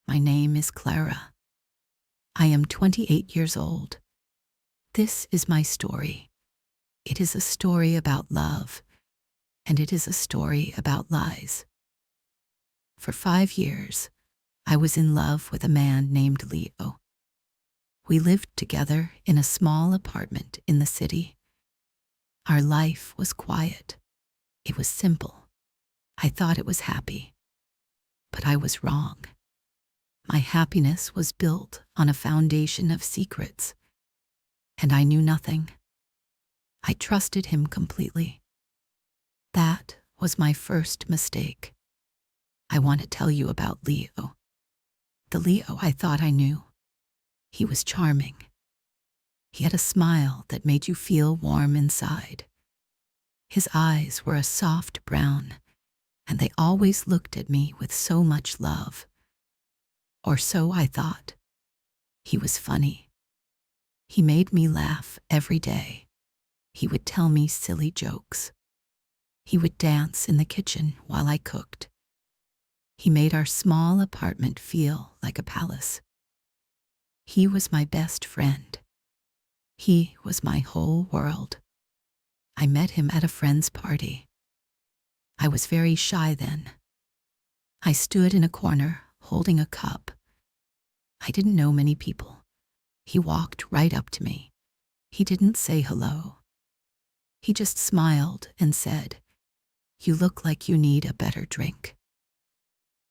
My name is Clara. I am 28 years old. This is my story. It is a story about love, and it is a story about lies. For 5 years, I was in love with a man named Leo. We lived together in a small apartment in the city. Our life was quiet. It was simple. I thought it was happy. But I was wrong. My happiness was built on a foundation of secrets, and I knew nothing. I trusted him completely. That was my first mistake. I want to tell you about Leo. The Leo I thought I knew. He was charming. He had a smile that made you feel warm inside. His eyes were a soft brown, and they always looked at me with so much love. Or so I thought. He was funny. He made me laugh every day. He would tell me silly jokes. He would dance in the kitchen while I cooked. He made our small apartment feel like a palace. He was my best friend. He was my whole world. I met him at a friend's party. I was very shy then. I stood in a corner holding a cup. I didn't know many people. He walked right up to me. He didn't say hello. He just smiled and said, "You look like you need a better drink."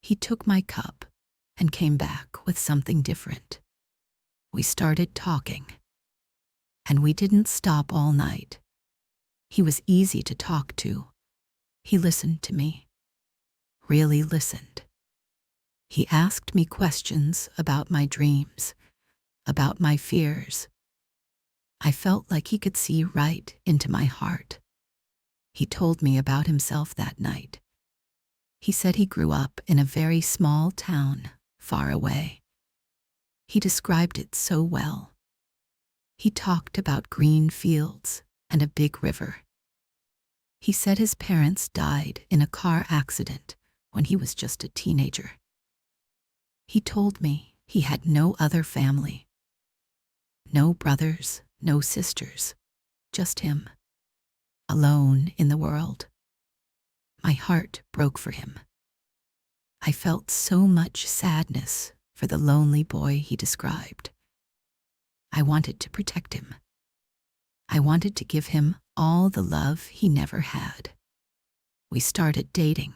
He took my cup and came back with something different. We started talking, and we didn't stop all night. He was easy to talk to. He listened to me, really listened. He asked me questions about my dreams, about my fears. I felt like he could see right into my heart. He told me about himself that night. He said he grew up in a very small town, far away. He described it so well. He talked about green fields and a big river. He said his parents died in a car accident when he was just a teenager. He told me he had no other family. No brothers, no sisters, just him, alone in the world. My heart broke for him. I felt so much sadness for the lonely boy he described. I wanted to protect him. I wanted to give him all the love he never had. We started dating.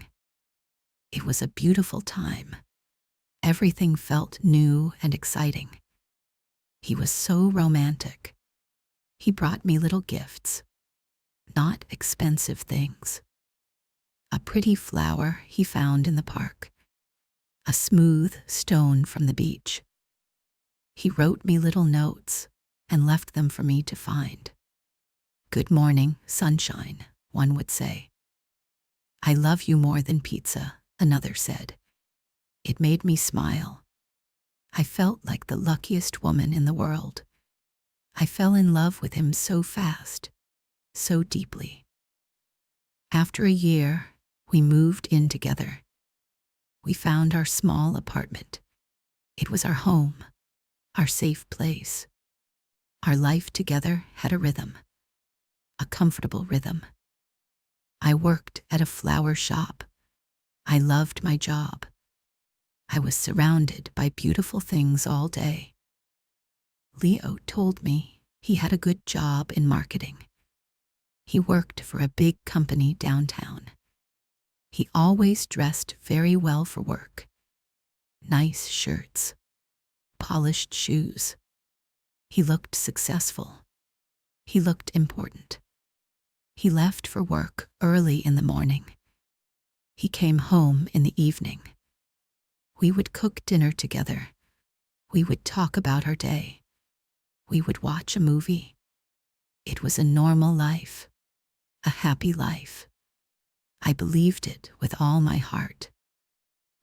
It was a beautiful time. Everything felt new and exciting. He was so romantic. He brought me little gifts, not expensive things. A pretty flower he found in the park, a smooth stone from the beach. He wrote me little notes and left them for me to find. "Good morning, sunshine," one would say. "I love you more than pizza," another said. It made me smile. I felt like the luckiest woman in the world. I fell in love with him so fast, so deeply. After a year, we moved in together. We found our small apartment. It was our home, our safe place. Our life together had a rhythm, a comfortable rhythm. I worked at a flower shop. I loved my job. I was surrounded by beautiful things all day. Leo told me he had a good job in marketing. He worked for a big company downtown. He always dressed very well for work. Nice shirts, polished shoes. He looked successful. He looked important. He left for work early in the morning. He came home in the evening. We would cook dinner together. We would talk about our day. We would watch a movie. It was a normal life, a happy life. I believed it with all my heart.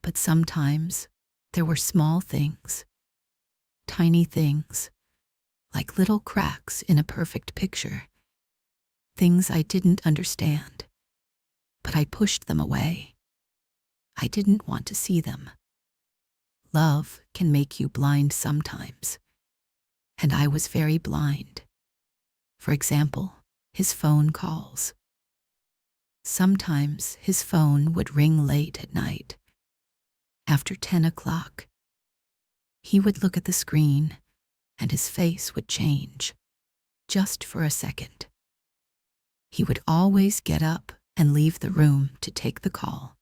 But sometimes there were small things, tiny things, like little cracks in a perfect picture, things I didn't understand, but I pushed them away. I didn't want to see them. Love can make you blind sometimes, and I was very blind. For example, his phone calls. Sometimes his phone would ring late at night. After 10 o'clock, he would look at the screen and his face would change, just for a second. He would always get up and leave the room to take the call.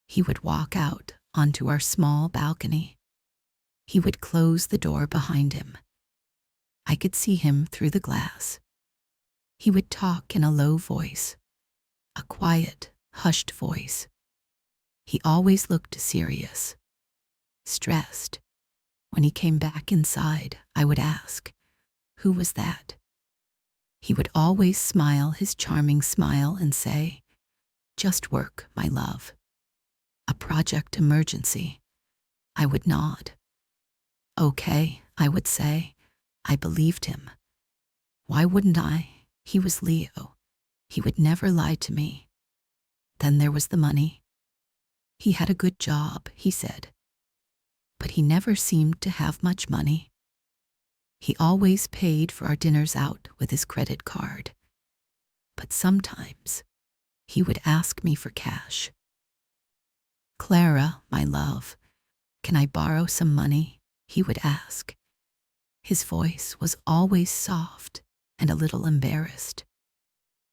He would walk out onto our small balcony. He would close the door behind him. I could see him through the glass. He would talk in a low voice, a quiet, hushed voice. He always looked serious, stressed. When he came back inside, I would ask, "Who was that?" He would always smile his charming smile and say, "Just work, my love." A project emergency. I would nod. "Okay," I would say. I believed him. Why wouldn't I? He was Leo. He would never lie to me. Then there was the money. He had a good job, he said. But he never seemed to have much money. He always paid for our dinners out with his credit card. But sometimes he would ask me for cash. "Clara, my love, can I borrow some money?" he would ask. His voice was always soft and a little embarrassed.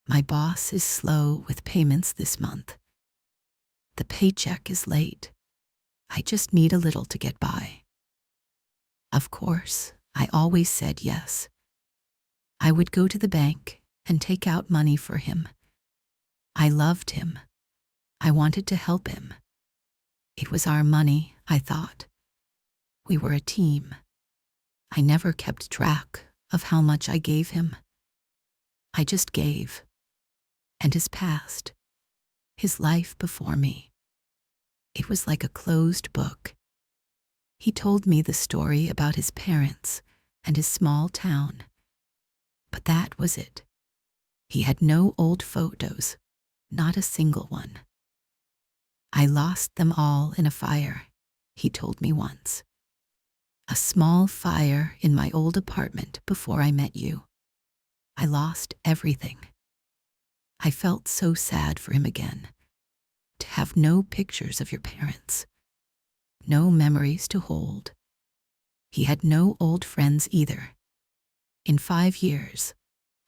"My boss is slow with payments this month. The paycheck is late. I just need a little to get by." Of course, I always said yes. I would go to the bank and take out money for him. I loved him. I wanted to help him. It was our money, I thought. We were a team. I never kept track of how much I gave him. I just gave. And his past, his life before me, it was like a closed book. He told me the story about his parents and his small town. But that was it. He had no old photos, not a single one. "I lost them all in a fire," he told me once. "A small fire in my old apartment before I met you. I lost everything." I felt so sad for him again. To have no pictures of your parents, no memories to hold. He had no old friends either. In 5 years,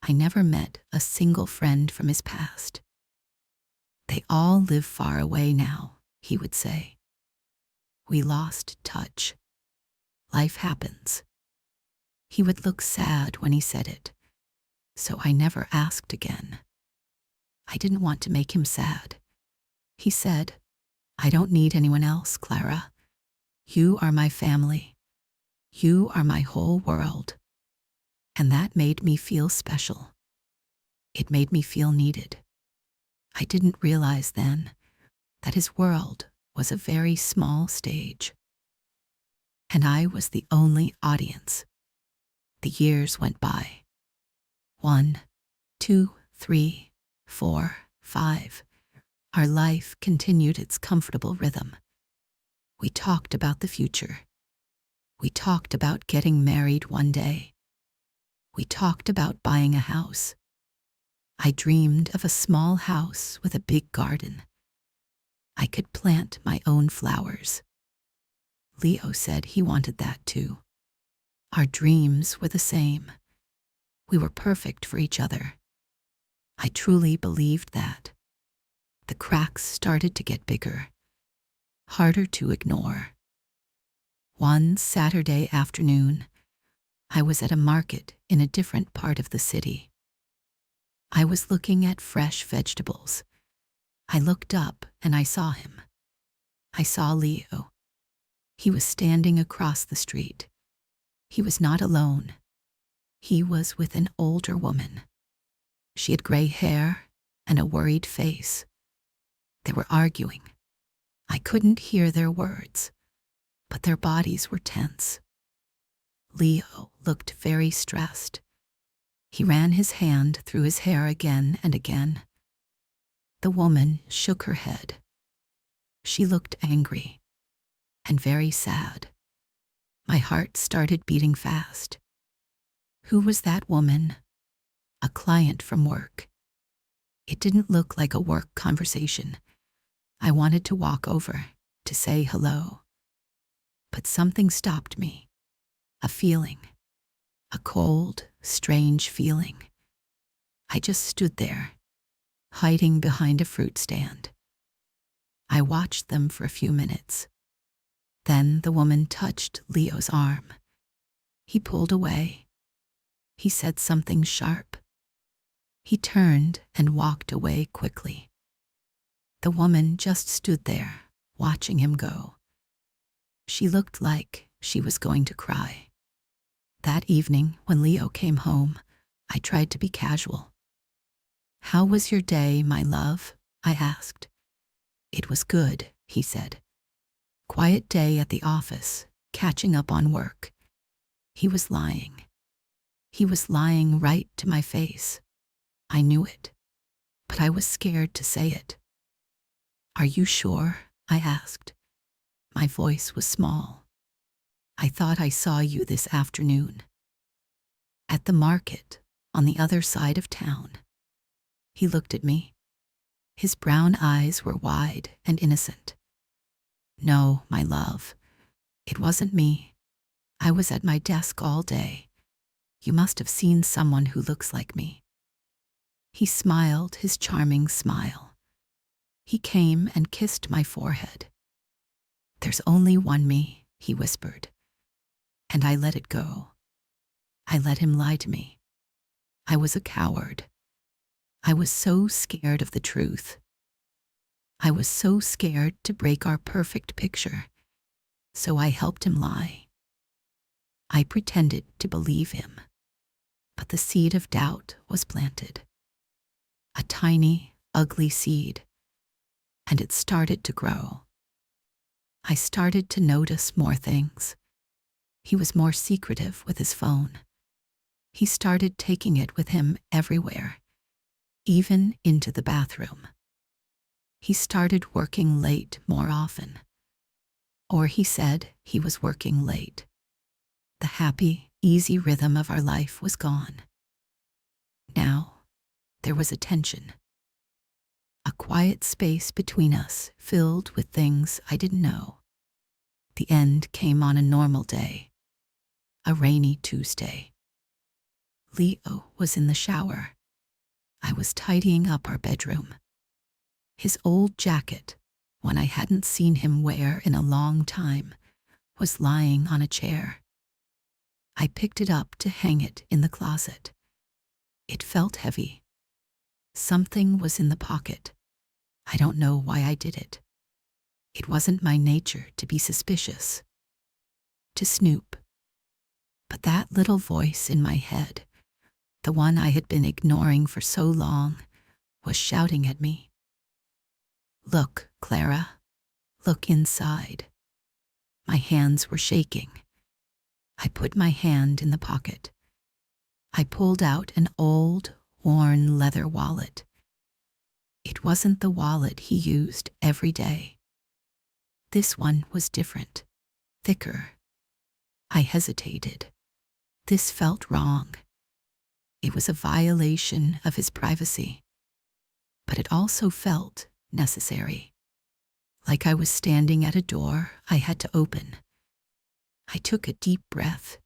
I never met a single friend from his past. "They all live far away now," he would say. "We lost touch. Life happens." He would look sad when he said it, so I never asked again. I didn't want to make him sad. He said, "I don't need anyone else, Clara. You are my family. You are my whole world." And that made me feel special. It made me feel needed. I didn't realize then that his world was a very small stage. And I was the only audience. The years went by. 1, 2, 3, 4, 5. Our life continued its comfortable rhythm. We talked about the future. We talked about getting married one day. We talked about buying a house. I dreamed of a small house with a big garden. I could plant my own flowers. Leo said he wanted that too. Our dreams were the same. We were perfect for each other. I truly believed that. The cracks started to get bigger, harder to ignore. One Saturday afternoon, I was at a market in a different part of the city. I was looking at fresh vegetables. I looked up and I saw him. I saw Leo. He was standing across the street. He was not alone. He was with an older woman. She had gray hair and a worried face. They were arguing. I couldn't hear their words, but their bodies were tense. Leo looked very stressed. He ran his hand through his hair again and again. The woman shook her head. She looked angry. and very sad. My heart started beating fast. Who was that woman? A client from work. It didn't look like a work conversation. I wanted to walk over, to say hello. But something stopped me. A feeling. A cold, strange feeling. I just stood there, hiding behind a fruit stand. I watched them for a few minutes. Then the woman touched Leo's arm. He pulled away. He said something sharp. He turned and walked away quickly. The woman just stood there, watching him go. She looked like she was going to cry. That evening, when Leo came home, I tried to be casual. "How was your day, my love?" I asked. "It was good," he said. "Quiet day at the office, catching up on work." He was lying. He was lying right to my face. I knew it, but I was scared to say it. "Are you sure?" I asked. My voice was small. "I thought I saw you this afternoon. At the market, on the other side of town." He looked at me. His brown eyes were wide and innocent. "No, my love, it wasn't me. I was at my desk all day. You must have seen someone who looks like me." He smiled his charming smile. He came and kissed my forehead. "There's only one me," he whispered. And I let it go. I let him lie to me. I was a coward. I was so scared of the truth. I was so scared to break our perfect picture. So I helped him lie. I pretended to believe him. But the seed of doubt was planted. A tiny, ugly seed. And it started to grow. I started to notice more things. He was more secretive with his phone. He started taking it with him everywhere, even into the bathroom. He started working late more often. Or he said he was working late. The happy, easy rhythm of our life was gone. Now, there was a tension. A quiet space between us filled with things I didn't know. The end came on a normal day, a rainy Tuesday. Leo was in the shower. I was tidying up our bedroom. His old jacket, one I hadn't seen him wear in a long time, was lying on a chair. I picked it up to hang it in the closet. It felt heavy. Something was in the pocket. I don't know why I did it. It wasn't my nature to be suspicious, to snoop. But that little voice in my head, the one I had been ignoring for so long, was shouting at me. "Look, Clara, look inside." My hands were shaking. I put my hand in the pocket. I pulled out an old, worn leather wallet. It wasn't the wallet he used every day. This one was different, thicker. I hesitated. This felt wrong. It was a violation of his privacy. But it also felt necessary. Like I was standing at a door I had to open. I took a deep breath,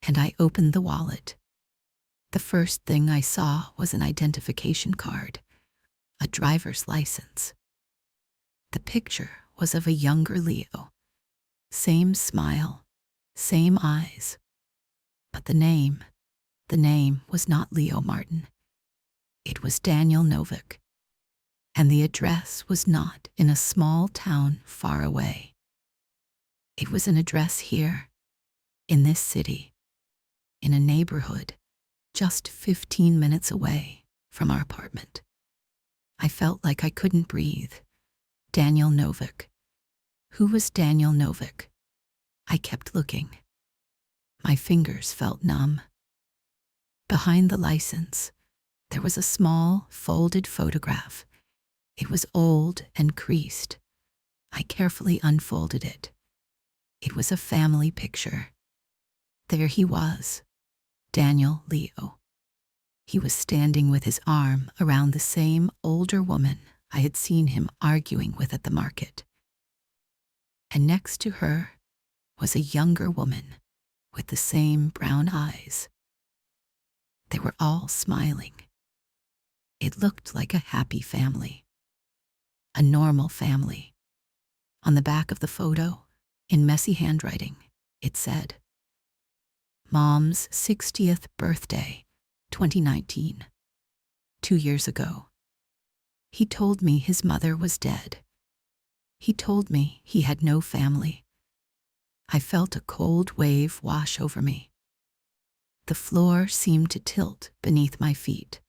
and I opened the wallet. The first thing I saw was an identification card, a driver's license. The picture was of a younger Leo. Same smile, same eyes. But the name was not Leo Martin. It was Daniel Novak. And the address was not in a small town far away. It was an address here, in this city, in a neighborhood just 15 minutes away from our apartment. I felt like I couldn't breathe. Daniel Novak. Who was Daniel Novak? I kept looking. My fingers felt numb. Behind the license, there was a small, folded photograph. It was old and creased. I carefully unfolded it. It was a family picture. There he was, Daniel Leo. He was standing with his arm around the same older woman I had seen him arguing with at the market. And next to her was a younger woman with the same brown eyes. They were all smiling. It looked like a happy family, a normal family. On the back of the photo, in messy handwriting, it said, "Mom's 60th birthday, 2019. 2 years ago. He told me his mother was dead. He told me he had no family. I felt a cold wave wash over me. The floor seemed to tilt beneath my feet.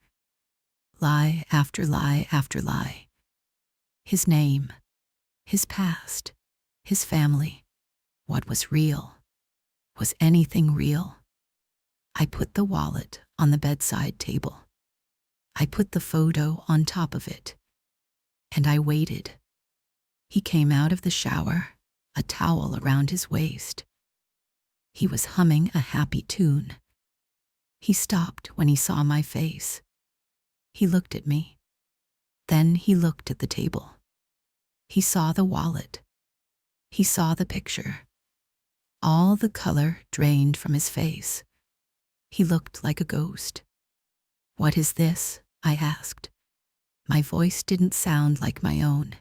Lie after lie after lie. His name, his past, his family. What was real? Was anything real? I put the wallet on the bedside table. I put the photo on top of it, and I waited. He came out of the shower, a towel around his waist. He was humming a happy tune. He stopped when he saw my face. He looked at me. Then he looked at the table. He saw the wallet. He saw the picture. All the color drained from his face. He looked like a ghost. "What is this?" I asked. My voice didn't sound like my own.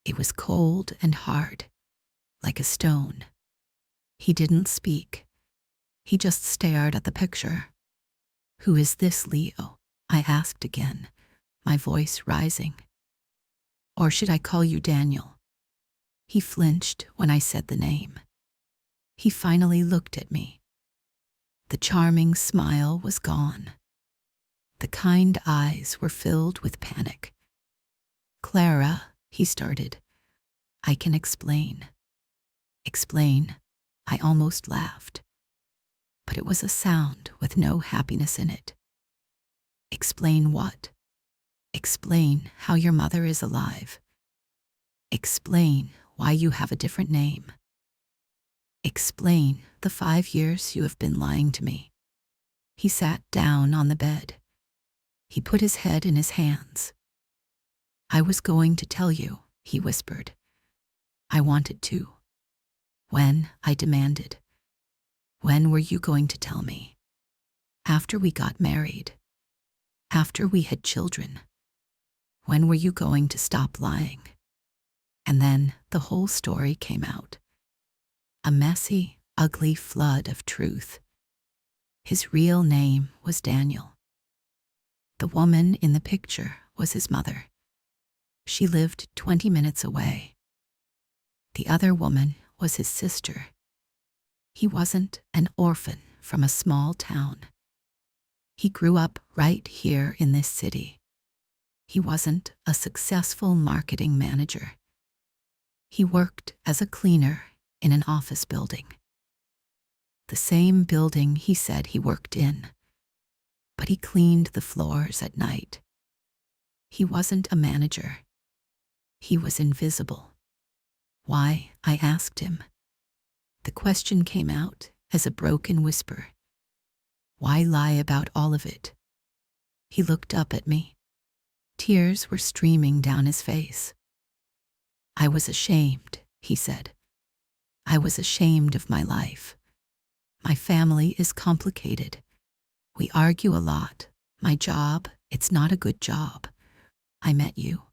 It was cold and hard, like a stone. He didn't speak. He just stared at the picture. "Who is this, Leo?" I asked again, my voice rising. "Or should I call you Daniel?" He flinched when I said the name. He finally looked at me. The charming smile was gone. The kind eyes were filled with panic. "Clara," he started. "I can explain." "Explain?" I almost laughed. But it was a sound with no happiness in it. "Explain what?" "Explain how your mother is alive. Explain why you have a different name. Explain the 5 years you have been lying to me." He sat down on the bed. He put his head in his hands. "I was going to tell you," he whispered. "I wanted to." "When?" I demanded. "When were you going to tell me?" "After we got married. After we had children. When were you going to stop lying?" And then the whole story came out. A messy, ugly flood of truth. His real name was Daniel. The woman in the picture was his mother. She lived 20 minutes away. The other woman was his sister. He wasn't an orphan from a small town. He grew up right here in this city. He wasn't a successful marketing manager. He worked as a cleaner in an office building. The same building he said he worked in, but he cleaned the floors at night. He wasn't a manager. He was invisible. "Why?" I asked him. The question came out as a broken whisper. "Why lie about all of it?" He looked up at me. Tears were streaming down his face. "I was ashamed," he said. "I was ashamed of my life. My family is complicated. We argue a lot. My job, it's not a good job. I met you.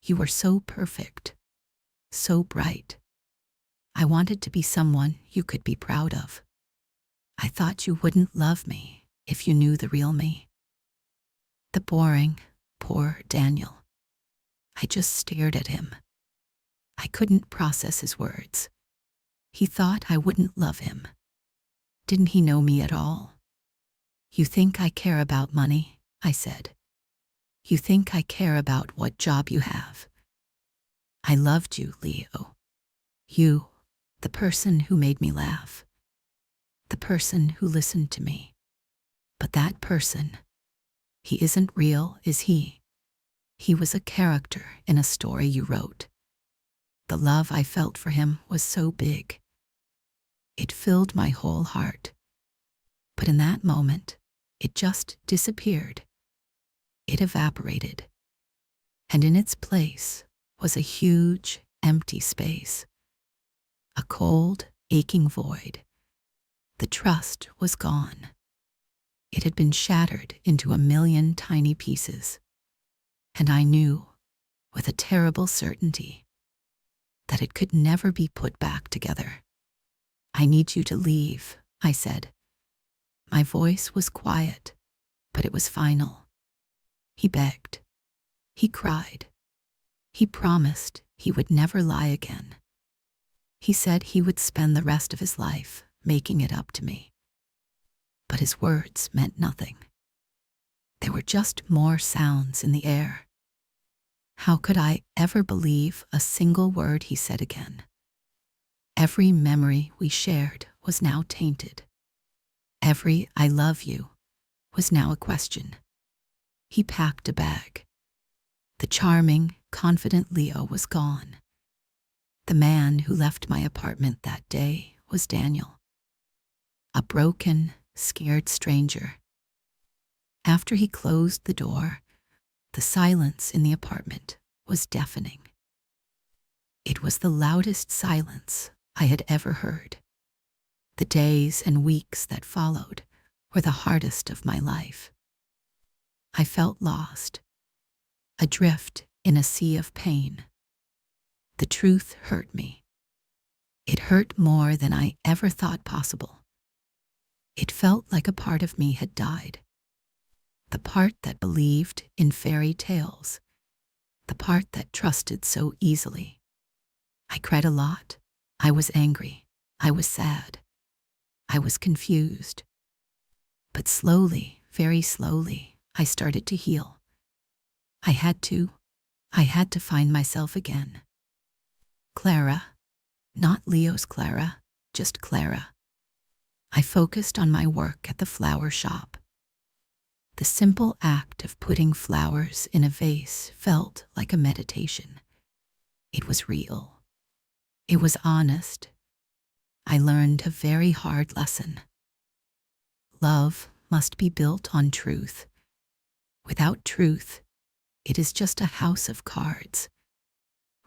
You were so perfect, so bright. I wanted to be someone you could be proud of. I thought you wouldn't love me if you knew the real me." The boring, poor Daniel. I just stared at him. I couldn't process his words. He thought I wouldn't love him. Didn't he know me at all? "You think I care about money?" I said. "You think I care about what job you have?" "I loved you, Leo. You, the person who made me laugh. The person who listened to me. But that person, he isn't real, is he? He was a character in a story you wrote. The love I felt for him was so big. It filled my whole heart. But in that moment, it just disappeared. It evaporated. And in its place was a huge, empty space. A cold, aching void. The trust was gone. It had been shattered into a million tiny pieces. And I knew, with a terrible certainty, that it could never be put back together. "I need you to leave," I said. My voice was quiet, but it was final. He begged. He cried. He promised he would never lie again. He said he would spend the rest of his life making it up to me. But his words meant nothing. There were just more sounds in the air. How could I ever believe a single word he said again? Every memory we shared was now tainted. Every "I love you" was now a question. He packed a bag. The charming, confident Leo was gone. The man who left my apartment that day was Daniel. A broken, scared stranger. After he closed the door, the silence in the apartment was deafening. It was the loudest silence I had ever heard. The days and weeks that followed were the hardest of my life. I felt lost, adrift in a sea of pain. The truth hurt me. It hurt more than I ever thought possible. It felt like a part of me had died. The part that believed in fairy tales. The part that trusted so easily. I cried a lot. I was angry. I was sad. I was confused. But slowly, very slowly, I started to heal. I had to find myself again. Clara, not Leo's Clara, just Clara. I focused on my work at the flower shop. The simple act of putting flowers in a vase felt like a meditation. It was real. It was honest. I learned a very hard lesson. Love must be built on truth. Without truth, it is just a house of cards,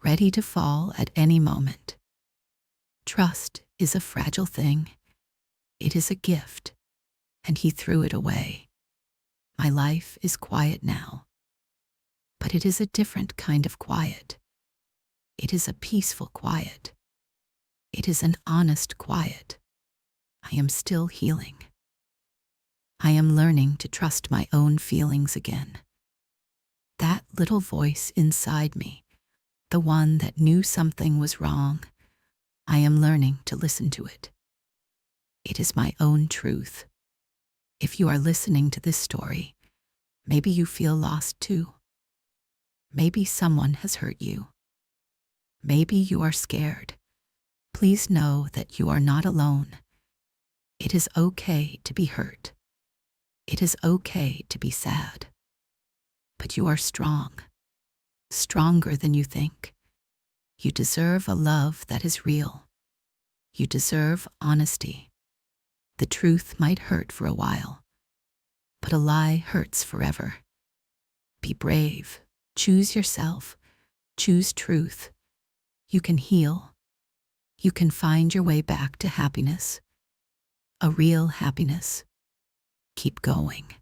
ready to fall at any moment. Trust is a fragile thing. It is a gift, and he threw it away. My life is quiet now, but it is a different kind of quiet. It is a peaceful quiet. It is an honest quiet. I am still healing. I am learning to trust my own feelings again. That little voice inside me, the one that knew something was wrong, I am learning to listen to it. It is my own truth. If you are listening to this story, maybe you feel lost too. Maybe someone has hurt you. Maybe you are scared. Please know that you are not alone. It is okay to be hurt. It is okay to be sad. But you are strong, stronger than you think. You deserve a love that is real. You deserve honesty. The truth might hurt for a while, but a lie hurts forever. Be brave. Choose yourself. Choose truth. You can heal. You can find your way back to happiness. A real happiness. Keep going.